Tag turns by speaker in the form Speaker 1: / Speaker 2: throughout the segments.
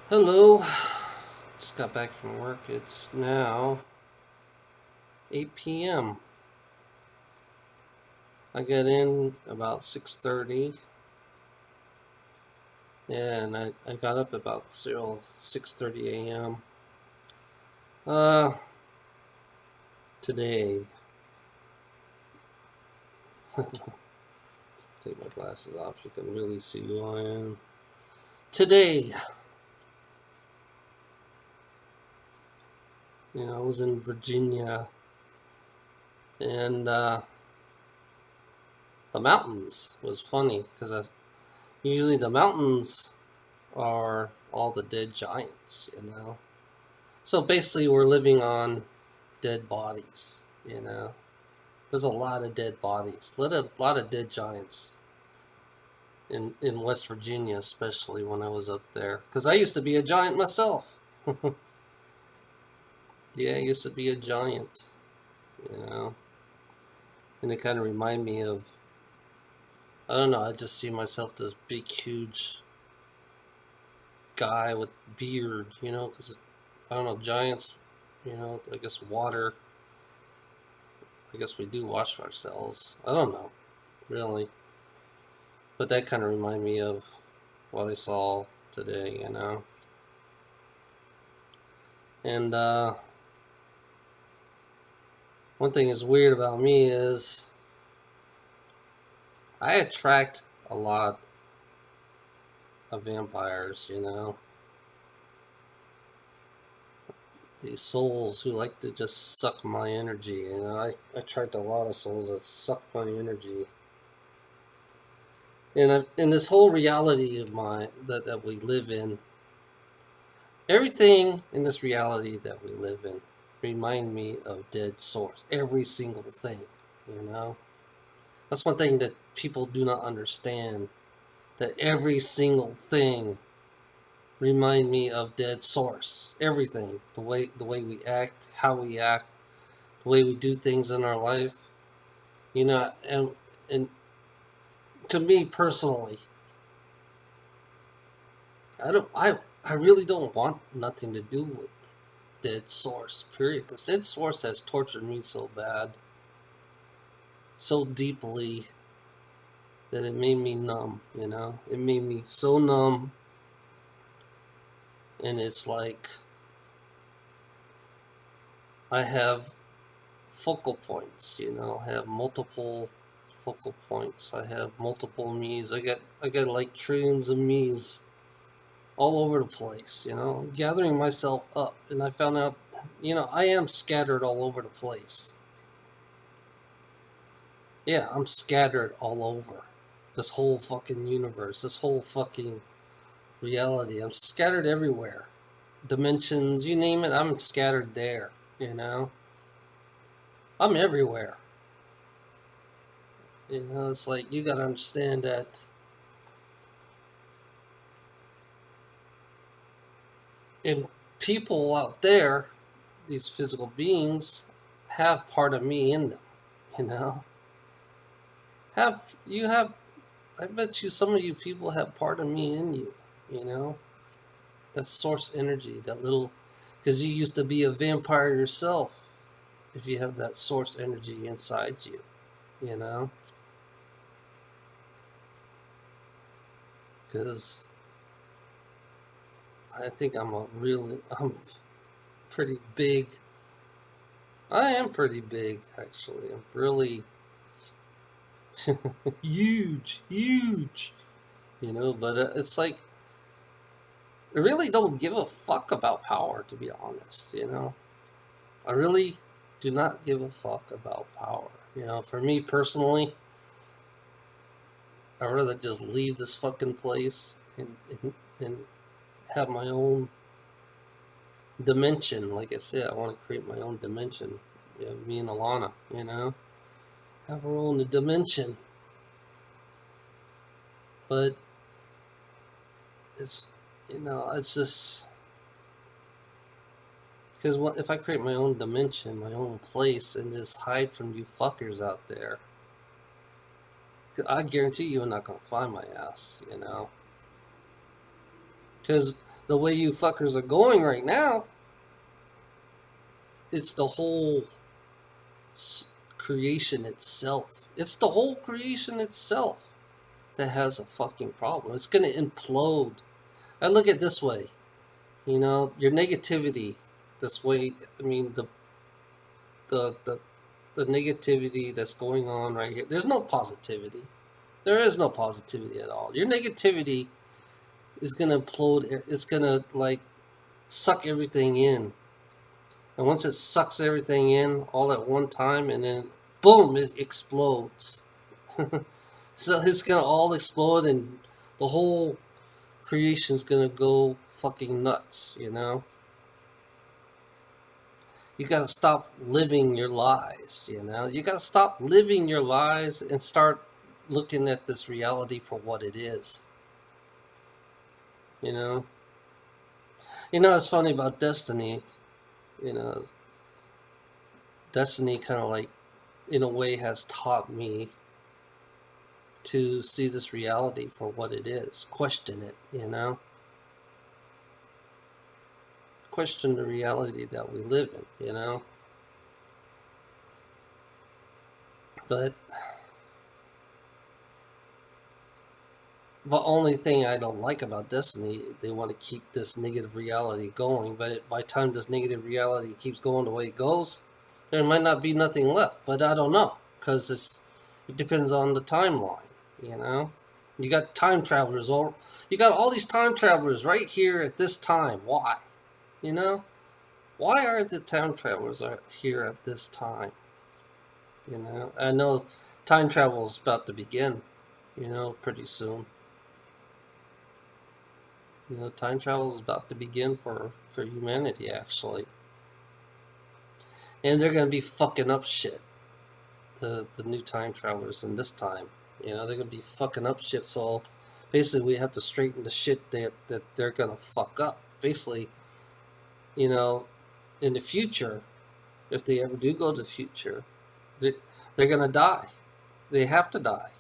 Speaker 1: Hello. Just got back from work. It's now 8 p.m. I got in about 6:30 and I got up about 6:30 a.m. Uh today. Take my glasses off. You can really see who I am. Today, I was in Virginia and the mountains was funny because usually the mountains are all the dead giants. So basically, we're living on dead bodies. There's a lot of dead bodies, a lot of dead giants in West Virginia, especially when I was up there. Because I used to be a giant myself. Yeah, I used to be a giant, you know. And it kind of remind me of, I don't know, I just see myself this big, huge guy with beard, because, I don't know, giants, I guess water. I guess we do wash ourselves. I don't know, really. But that kind of remind me of what I saw today. And one thing is weird about me is I attract a lot of vampires. These souls who like to just suck my energy. I attract a lot of souls that suck my energy. And in this whole reality of mine that we live in, everything in this reality that we live in remind me of dead source. Every single thing, you know. That's one thing that people do not understand. That every single thing remind me of dead source. Everything, the way we act, how we act, the way we do things in our life, and to me personally, I really don't want nothing to do with dead source. Period. Because dead source has tortured me so bad, so deeply that it made me numb. It made me so numb, and it's like I have focal points. I have multiple focal points. I have multiple me's. I got like trillions of me's all over the place. Gathering myself up, and I found out, I am scattered all over the place. Yeah, I'm scattered all over this whole fucking universe, this whole fucking reality. I'm scattered everywhere. Dimensions, you name it, I'm scattered there. You know, I'm everywhere. It's like you gotta understand that in people out there, these physical beings have part of me in them. You know, have you have? I bet you some of you people have part of me in you. You know, that source energy, that little, because you used to be a vampire yourself. If you have that source energy inside you, you know, because I think I'm pretty big. I am pretty big, actually. I'm really huge, huge, but it's like, I really don't give a fuck about power, to be honest. I really do not give a fuck about power. For me personally, I'd rather just leave this fucking place and have my own dimension. Like I said, I want to create my own dimension. Me and Alana, have our own dimension. But it's just because if I create my own dimension, my own place, and just hide from you fuckers out there, I guarantee you're not gonna find my ass. Because The way you fuckers are going right now, it's the whole creation itself. It's the whole creation itself that has a fucking problem. It's going to implode. I look at it this way, you know, your negativity. This way, I mean the the negativity that's going on right here. There's no positivity. There is no positivity at all. Your negativity is gonna implode. It's gonna like suck everything in, and once it sucks everything in all at one time, and then boom, it explodes. So it's gonna all explode, and the whole creation's gonna go fucking nuts. You know. You gotta stop living your lies. You know. You gotta stop living your lies and start looking at this reality for what it is. You know. You know, it's funny about Destiny. You know, Destiny kind of like, in a way, has taught me to see this reality for what it is. Question it, you know? Question the reality that we live in, you know? But the only thing I don't like about Destiny, they want to keep this negative reality going, but by the time this negative reality keeps going the way it goes, there might not be nothing left. But I don't know, because it depends on the timeline, you know? You got time travelers, you got all these time travelers right here at this time. Why? You know? Why are the time travelers here at this time? You know? I know time travel is about to begin, you know, pretty soon. You know, time travel is about to begin for humanity, actually. And they're going to be fucking up shit. The new time travelers in this time. You know, they're going to be fucking up shit. So basically, we have to straighten the shit that they're going to fuck up. Basically, you know, in the future, if they ever do go to the future, they're going to die. They have to die.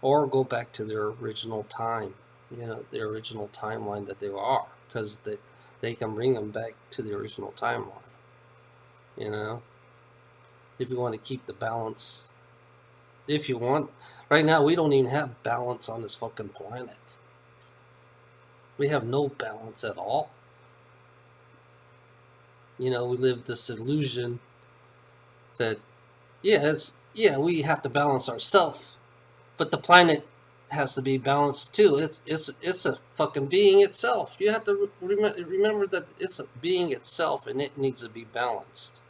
Speaker 1: Or go back to their original time, you know, their original timeline that they are, because they can bring them back to the original timeline, you know, if you want to keep the balance. If you want, right now we don't even have balance on this fucking planet. We have no balance at all. You know, we live this illusion that, we have to balance ourselves. But the planet has to be balanced too. It's a fucking being itself. You have to remember that it's a being itself, and it needs to be balanced.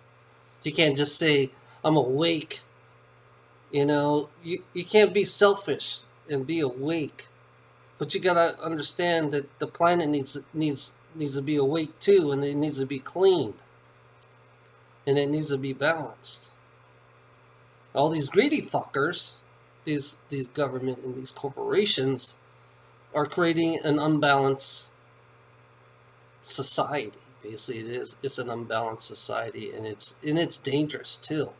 Speaker 1: You can't just say I'm awake. You know, you can't be selfish and be awake. But you gotta understand that the planet needs to be awake too, and it needs to be cleaned, and it needs to be balanced. All these greedy fuckers. These government and these corporations are creating an unbalanced society. Basically, it's an unbalanced society, and it's dangerous too.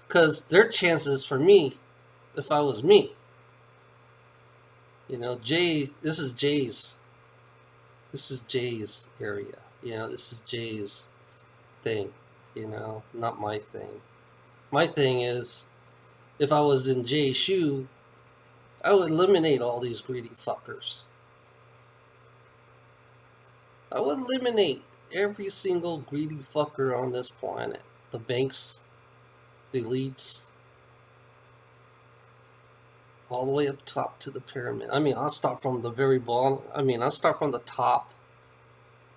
Speaker 1: Because their chances for me, if I was me, you know, this is Jay's area. You know, this is Jay's thing. You know, not my thing. My thing is, if I was in Jay's shoe, I would eliminate all these greedy fuckers. I would eliminate every single greedy fucker on this planet. The banks, the elites, all the way up top to the pyramid. I mean, I'll start from the very bottom. I'll start from the top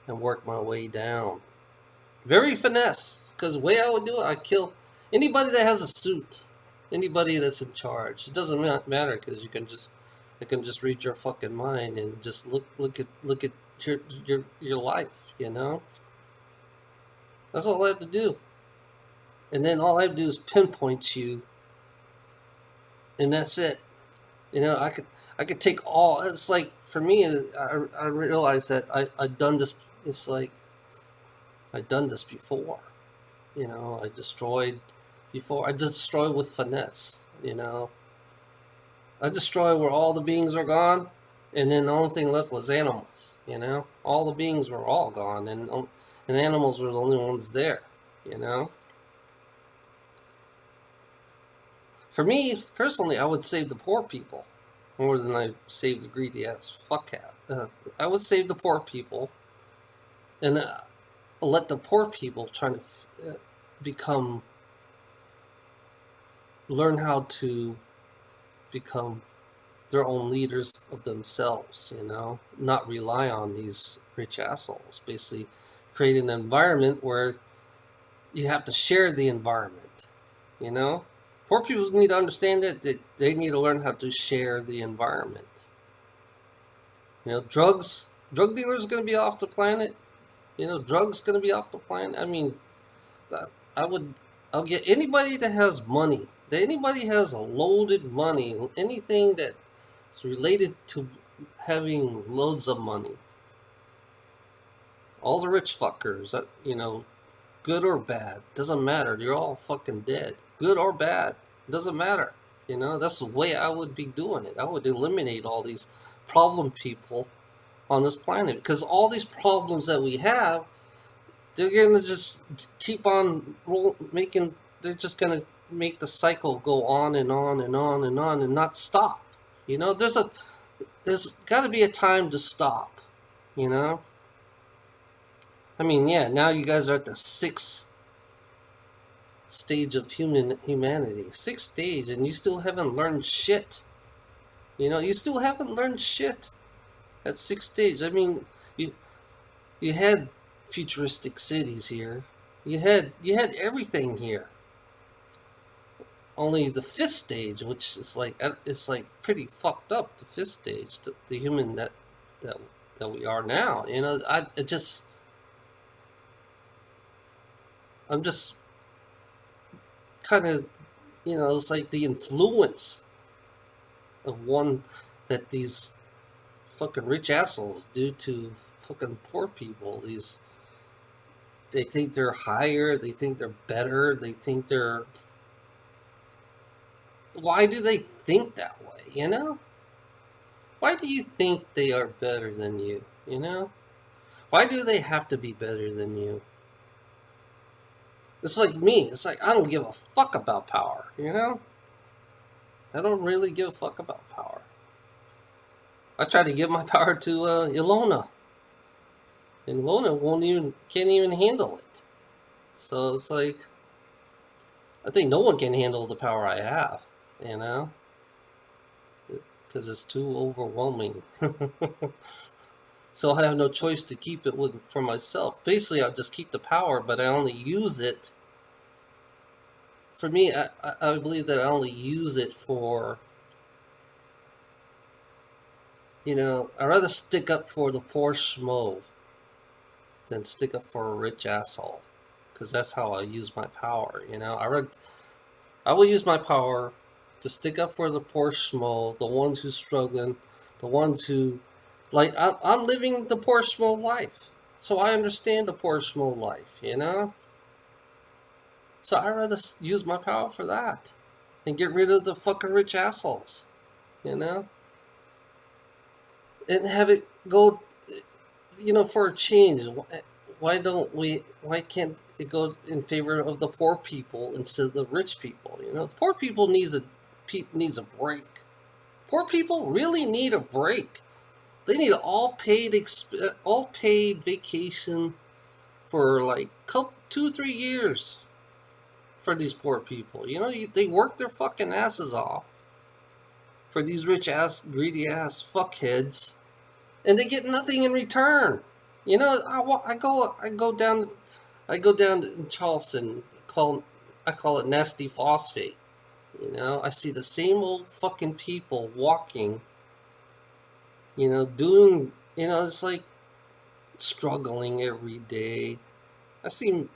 Speaker 1: and work my way down. Very finesse, because the way I would do it, I'd kill anybody that has a suit. Anybody that's in charge. It doesn't matter, because you can just read your fucking mind and just look at your life, you know. That's all I have to do, and then all I have to do is pinpoint you, and that's it. You know, I could take all. It's like, for me, I realize that I've done this. It's like I've done this before. You know, I destroyed with finesse, you know. I destroy where all the beings are gone, and then the only thing left was animals. All the beings were all gone, and animals were the only ones there. You know, for me personally, I would save the poor people more than I save the greedy ass fuckhead. I would save the poor people, and let the poor people try to become, learn how to become their own leaders of themselves, not rely on these rich assholes. Basically, create an environment where you have to share the environment, you know? Poor people need to understand that they need to learn how to share the environment. Drug dealers are going to be off the planet. Drugs going to be off the planet. I mean, I'll get anybody that has money, that anybody has a loaded money, anything that's related to having loads of money. All the rich fuckers, good or bad, doesn't matter. You're all fucking dead. Good or bad, doesn't matter. That's the way I would be doing it. I would eliminate all these problem people on this planet, because all these problems that we have, they're going to just keep on making, they're just going to make the cycle go on and on and on and on and not stop. There's got to be a time to stop, I mean, yeah, now you guys are at the 6th stage of humanity. 6th stage, and you still haven't learned shit. You still haven't learned shit at 6th stage. I mean, you had futuristic cities here. You had everything here. Only the 5th stage, which is it's pretty fucked up. The 5th stage, the human that we are now. I'm just kind of, it's like the influence of one that these fucking rich assholes do to fucking poor people. They think they're higher, they think they're better, they think they're... Why do they think that way, Why do you think they are better than you, Why do they have to be better than you? It's like me. It's like I don't give a fuck about power, I don't really give a fuck about power. I try to give my power to Ilona. And Ilona can't even handle it. So it's like, I think no one can handle the power I have, because it's too overwhelming. So I have no choice to keep it for myself. Basically, I'll just keep the power, but I only use it. For me, I believe that I only use it for, I'd rather stick up for the poor schmo than stick up for a rich asshole. Because that's how I use my power, I will use my power to stick up for the poor schmo, the ones who's struggling, the ones who... I'm living the poor schmo life. So I understand the poor schmo life, So I'd rather use my power for that. And get rid of the fucking rich assholes, And have it go, for a change. Why can't it go in favor of the poor people instead of the rich people, The poor people needs a break. Poor people really need a break. They need all paid vacation for 2-3 years for these poor people. They work their fucking asses off for these rich ass, greedy ass fuckheads, and they get nothing in return. I go down in Charleston. I call it nasty phosphate. I see the same old fucking people walking. Doing, it's like struggling every day. I see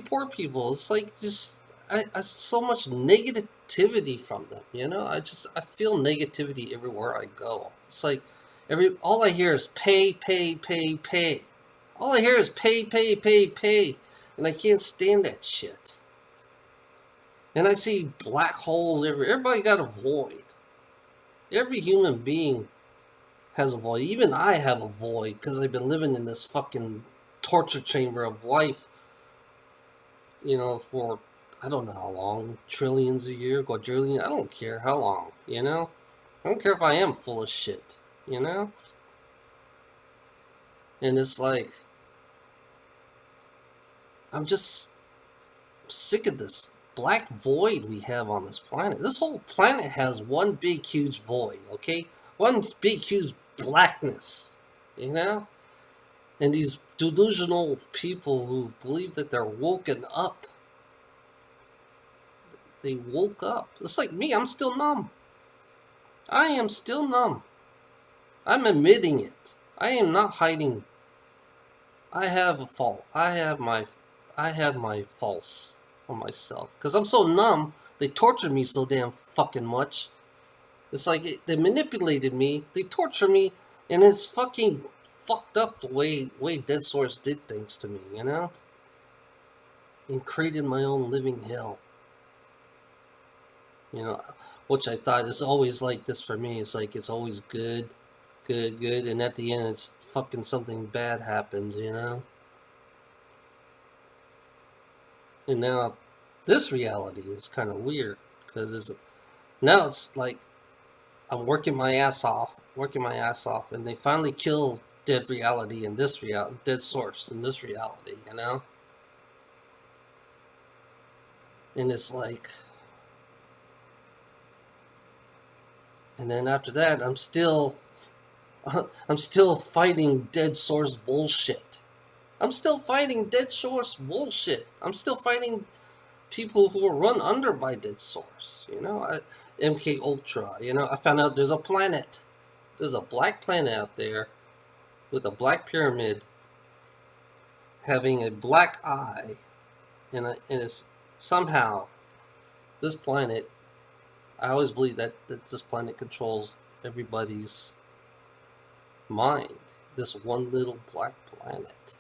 Speaker 1: poor people. It's like just, I so much negativity from them, I feel negativity everywhere I go. It's like all I hear is pay, pay, pay, pay. All I hear is pay, pay, pay, pay. And I can't stand that shit. And I see black holes everywhere. Everybody got a void. Every human being has a void. Even I have a void because I've been living in this fucking torture chamber of life, for I don't know how long, trillions a year, quadrillion. I don't care how long, I don't care if I am full of shit, And it's like, I'm just sick of this black void we have on this planet. This whole planet has one big, huge void, okay? One big, huge blackness, And these delusional people who believe that they're woken up, they woke up. It's like me, I'm still numb. I am still numb. I'm admitting it. I am not hiding. I have a fault. I have my faults on myself because I'm so numb. They torture me so damn fucking much. It's like they manipulated me. They torture me, and it's fucking fucked up the way Dead Source did things to me, and created my own living hell. Which I thought is always like this for me. It's like it's always good, and at the end it's fucking something bad happens, And now this reality is kind of weird because now it's like I'm working my ass off, and they finally kill Dead Reality in this reality, Dead Source in this reality, And it's like, and then after that, I'm still fighting Dead Source bullshit. I'm still fighting Dead Source bullshit. I'm still fighting people who are run under by Dead Source. MK Ultra. I found out there's a planet. There's a black planet out there with a black pyramid having a black eye, and it's somehow this planet. I always believe that this planet controls everybody's mind. This one little black planet,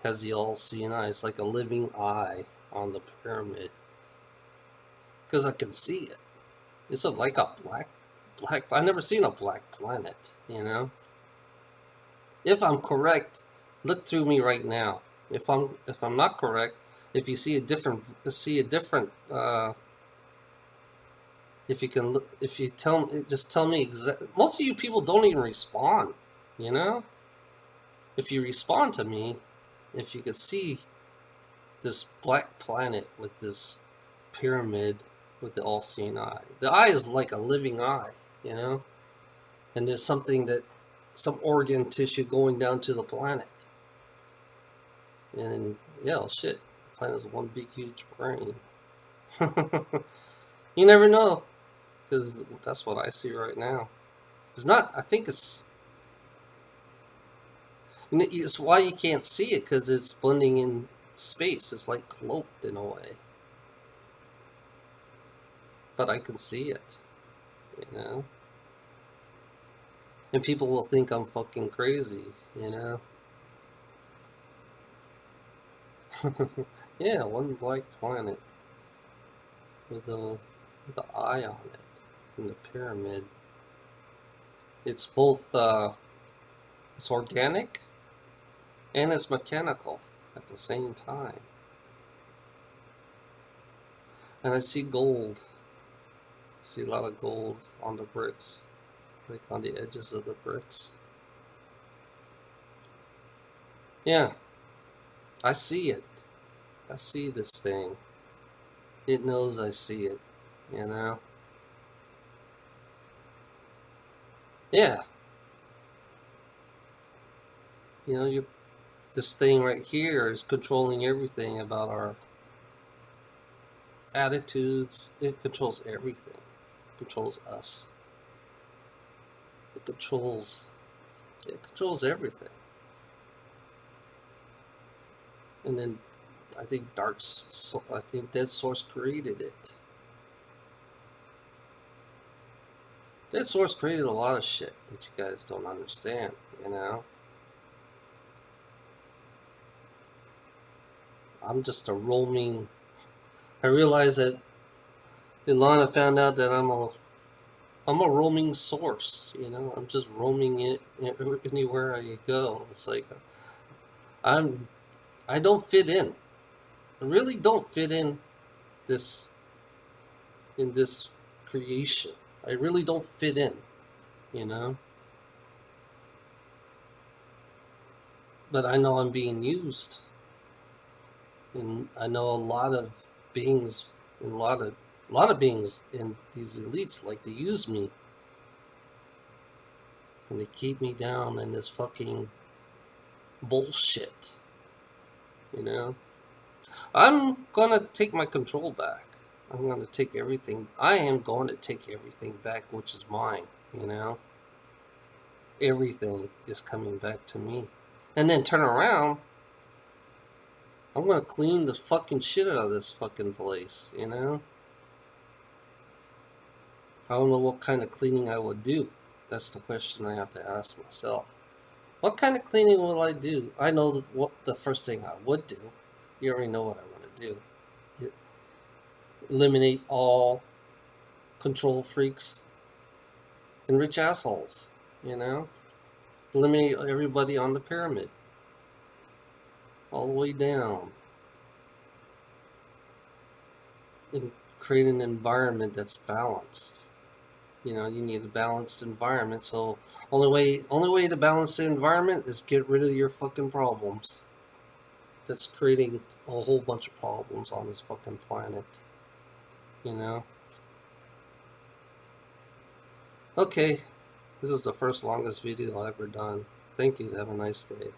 Speaker 1: has the all-seeing eye. It's like a living eye on the pyramid because I can see it. It's like a black. I've never seen a black planet. If I'm correct, look through me right now. If I'm not correct, if you see a different, if you can, if you just tell me exactly. Most of you people don't even respond. If you respond to me, if you could see this black planet with this pyramid with the all-seeing eye. The eye is like a living eye, and there's some organ tissue going down to the planet. And shit, the planet is one big huge brain. You never know, because that's what I see right now. It's not. I think it's why you can't see it, because it's blending in space. It's like cloaked in a way. But I can see it, And people will think I'm fucking crazy, Yeah, one black planet with an eye on it in the pyramid. It's both, it's organic and it's mechanical at the same time. And I see gold. I see a lot of gold on the bricks, like on the edges of the bricks. Yeah, I see it. I see this thing. It knows I see it, Yeah. This thing right here is controlling everything about our attitudes. It controls everything. It controls us. It controls everything. And then I think Dead Source created it. Dead Source created a lot of shit that you guys don't understand, I'm just a roaming. I realized that Ilana found out that I'm I'm a roaming source, you know. I'm just roaming it anywhere I go. It's like I'm I don't fit in. I really don't fit this in this creation. I really don't fit in, you know. But I know I'm being used, and I know a lot of beings, and a lot of beings in these elites like to use me, and they keep me down in this fucking bullshit, you know. I'm gonna take my control back. I'm gonna take everything. I am going to take everything back, which is mine, you know. Everything is coming back to me, and then turn around. I'm gonna clean the fucking shit out of this fucking place, you know? I don't know what kind of cleaning I would do. That's the question I have to ask myself. What kind of cleaning will I do? I know that what the first thing I would do. You already know what I want to do. Eliminate all control freaks and rich assholes, you know? Eliminate everybody on the pyramid. All the way down. And create an environment that's balanced. You know, you need a balanced environment. So only way to balance the environment is get rid of your fucking problems. That's creating a whole bunch of problems on this fucking planet. You know? Okay. This is the first longest video I've ever done. Thank you. Have a nice day.